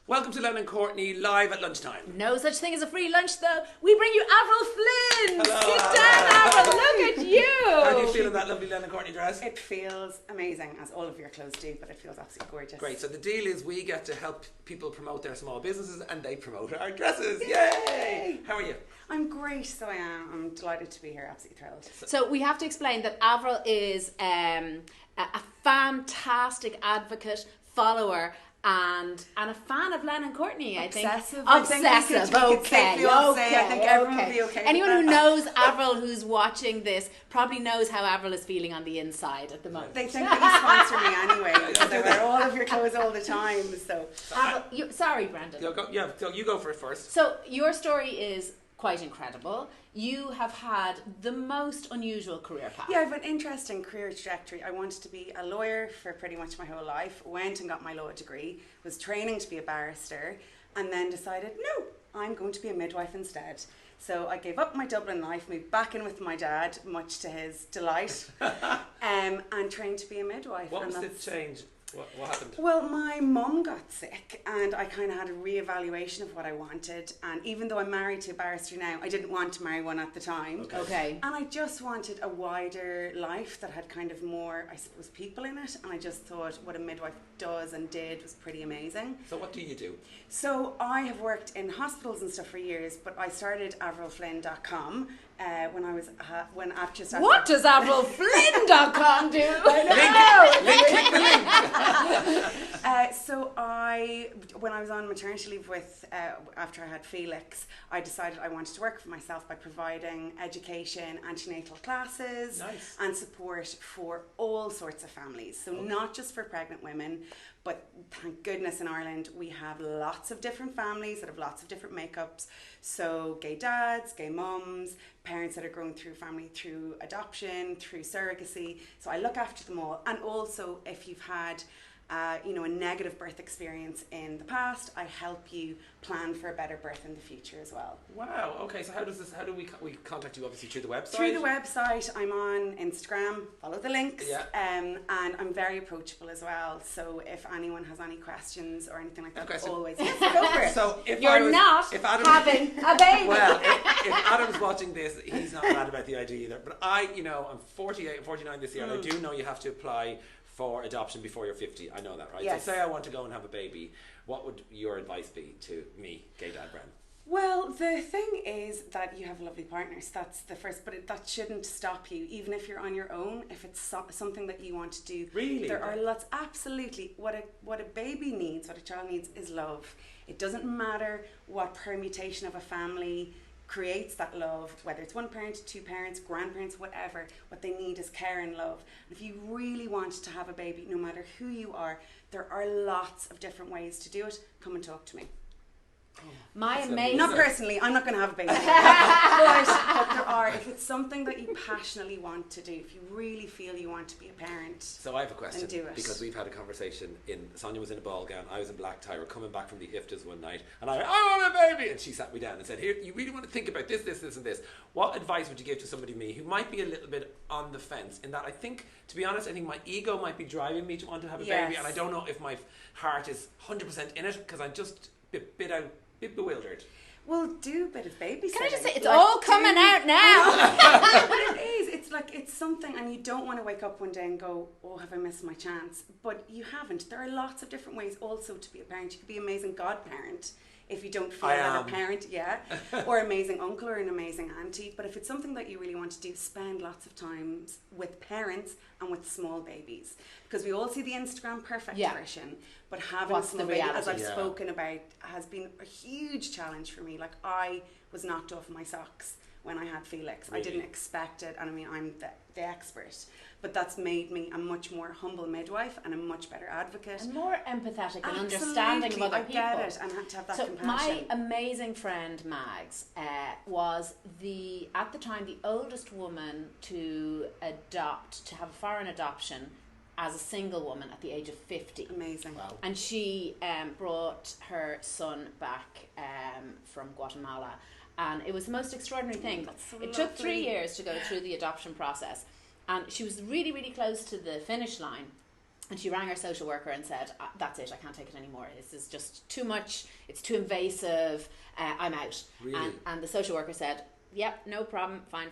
Welcome to Lennon and Courtney, live at lunchtime. No such thing as a free lunch, though. We bring you Avril Flynn. Hello. Sit down, Avril. Look at you. How do you feel in that lovely Lennon and Courtney dress? It feels amazing, as all of your clothes do, but it feels absolutely gorgeous. Great. So the deal is we get to help people promote their small businesses and they promote our dresses. Yay! How are you? I'm great, so I am. I'm delighted to be here, absolutely thrilled. So we have to explain that Avril is a fantastic advocate, follower, and a fan of Lennon and Courtney, I think. Obsessive. Obsessive, I think we could safely all say, I think everyone would be okay with Anyone that. who knows Avril, who's watching this, probably knows how Avril is feeling on the inside at the moment. They think that you sponsor me anyway, because I wear all of your clothes all the time, so... Avril, sorry, Brandon. You go for it first. So your story is quite incredible. You have had the most unusual career path. Yeah, I have an interesting career trajectory. I wanted to be a lawyer for pretty much my whole life. Went and got my law degree, was training to be a barrister, and then decided, no, I'm going to be a midwife instead. So I gave up my Dublin life, moved back in with my dad, much to his delight, and trained to be a midwife. What was the change? What happened? Well, my mum got sick and I kind of had a re-evaluation of what I wanted, and even though I'm married to a barrister now, I didn't want to marry one at the time. Okay. And I just wanted a wider life that had kind of more, I suppose, people in it, and I just thought what a midwife does and did was pretty amazing. So what do you do? So I have worked in hospitals and stuff for years, but I started AvrilFlynn.com when I was What does AvrilFlynn.com do? Click the link. So when I was on maternity leave after I had Felix, I decided I wanted to work for myself by providing education, antenatal classes, Nice. and support for all sorts of families. So not just for pregnant women, but thank goodness in Ireland we have lots of different families that have lots of different makeups. So gay dads, gay mums, parents that are going through family through adoption, through surrogacy. So I look after them all. And also if you've had a negative birth experience in the past, I help you plan for a better birth in the future as well. Wow. Okay. So how do we contact you? Obviously through the website. Through the website, I'm on Instagram. Follow the links. Yeah. And I'm very approachable as well. So if anyone has any questions or anything like that, always go for it. So if You're not having a baby. Well, if Adam's watching this, he's not mad about the idea either. But I'm 48, 49 this year, and I do know you have to apply for adoption before you're 50. I know that, right? Yes. So say I want to go and have a baby. What would your advice be to me, gay dad Bran? Well, the thing is that you have lovely partners. That's the first, but that shouldn't stop you, even if you're on your own. If it's something that you want to do, Really? there are lots. Absolutely, what a baby needs, what a child needs, is love. It doesn't matter what permutation of a family creates that love, whether it's one parent, two parents, grandparents, whatever. What they need is care and love. If you really want to have a baby, no matter who you are, there are lots of different ways to do it. Come and talk to me. My amazing... Not personally, I'm not going to have a baby. but there are, if it's something that you passionately want to do, if you really feel you want to be a parent, So I have a question, and do it. because we've had a conversation. Sonya was in a ball gown, I was in black tie. We're coming back from the IFTAs one night, and I want a baby, and she sat me down and said, "Here, you really want to think about this, this, this, and this. What advice would you give to somebody me who might be a little bit on the fence? In that, I think, to be honest, I think my ego might be driving me to want to have a baby, and I don't know if my heart is 100% in it because I'm just a bit bewildered." well, do a bit of babysitting. Can I just say, it's all coming out now. But it is. It's like, it's something, and you don't want to wake up one day and go, oh, have I missed my chance? But you haven't. There are lots of different ways also to be a parent. You could be an amazing godparent if you don't feel like a parent, or amazing uncle or an amazing auntie. But if it's something that you really want to do, spend lots of time with parents and with small babies, because we all see the Instagram perfect version, but having a small baby, as I've spoken about, has been a huge challenge for me. Like, I was knocked off my socks when I had Felix. Really? I didn't expect it, and I mean, I'm the expert, but that's made me a much more humble midwife and a much better advocate. And more empathetic and Absolutely, understanding of other people. I get it, and had to have that So compassion. my amazing friend Mags was at the time the oldest woman to have a foreign adoption as a single woman at the age of 50. Amazing. Wow. And she brought her son back from Guatemala, and it was the most extraordinary thing. That's so It took 3 lovely. years to go through the adoption process, and she was really, really close to the finish line. And she rang her social worker and said, that's it, I can't take it anymore. This is just too much. It's too invasive. I'm out. Really? And the social worker said, yep, no problem, fine.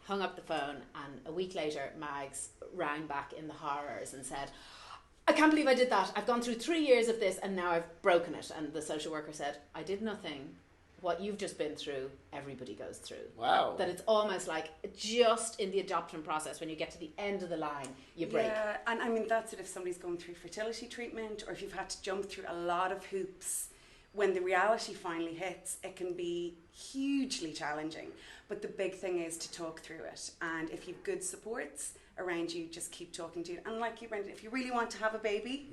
Hung up the phone, and a week later, Mags rang back in the horrors and said, I can't believe I did that. I've gone through 3 years of this and now I've broken it. And the social worker said, I did nothing. What you've just been through, everybody goes through. Wow. That it's almost like just in the adoption process, when you get to the end of the line, you break. Yeah, and I mean, that's it if somebody's going through fertility treatment, or if you've had to jump through a lot of hoops. When the reality finally hits, it can be hugely challenging. But the big thing is to talk through it. And if you've good supports around you, just keep talking to it. And like you, Brendan, if you really want to have a baby,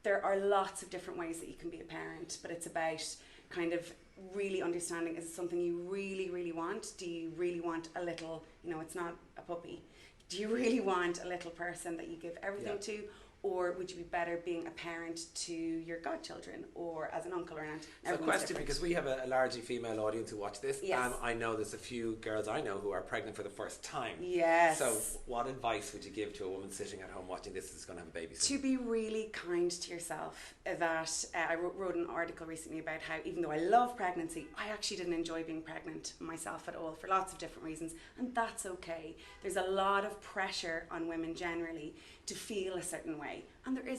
there are lots of different ways that you can be a parent. But it's about kind of really understanding, is it something you really, really want? Do you really want a little, it's not a puppy. Do you really want a little person that you give everything to? Or would you be better being a parent to your godchildren, or as an uncle or an aunt? It's a question because we have a largely female audience who watch this. Yes. I know there's a few girls I know who are pregnant for the first time. Yes. So what advice would you give to a woman sitting at home watching this who's going to have a baby soon? To be really kind to yourself. That I wrote an article recently about how even though I love pregnancy, I actually didn't enjoy being pregnant myself at all for lots of different reasons, and that's okay. There's a lot of pressure on women generally to feel a certain way, and there is